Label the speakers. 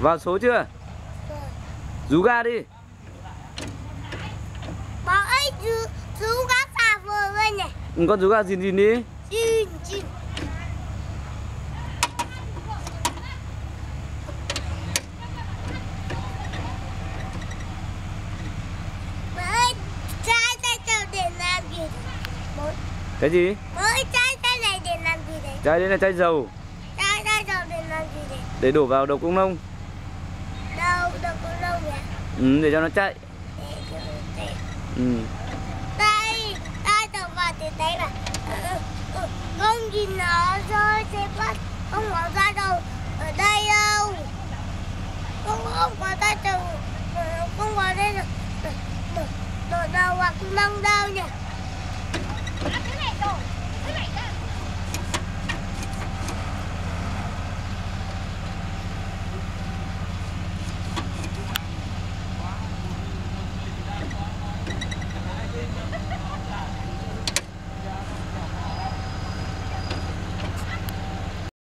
Speaker 1: Vào số chưa? Rú ga đi.
Speaker 2: Bố ơi, rú ga xà vừa lên này.
Speaker 1: Con rú ga gìn gìn đi.
Speaker 2: Gìn. Bố ơi, chai tay để làm gì?
Speaker 1: Cái gì?
Speaker 2: Bố ơi, chai này để làm gì đấy?
Speaker 1: Chai đấy là chai dầu.
Speaker 2: Chai dầu để làm gì đấy?
Speaker 1: Để đổ vào đầu công nông.
Speaker 2: Đâu có lâu nhỉ?
Speaker 1: Để cho nó chạy.
Speaker 2: Đây đầu vào từ đấy mà. Không nhìn nó rơi sẽ bắt. Không có ra đâu. Ở đây đâu. Không có ra đâu. Không có đây đâu. Đổ đầu hoặc nông đâu nhỉ?
Speaker 3: Cái này đổ. Cái này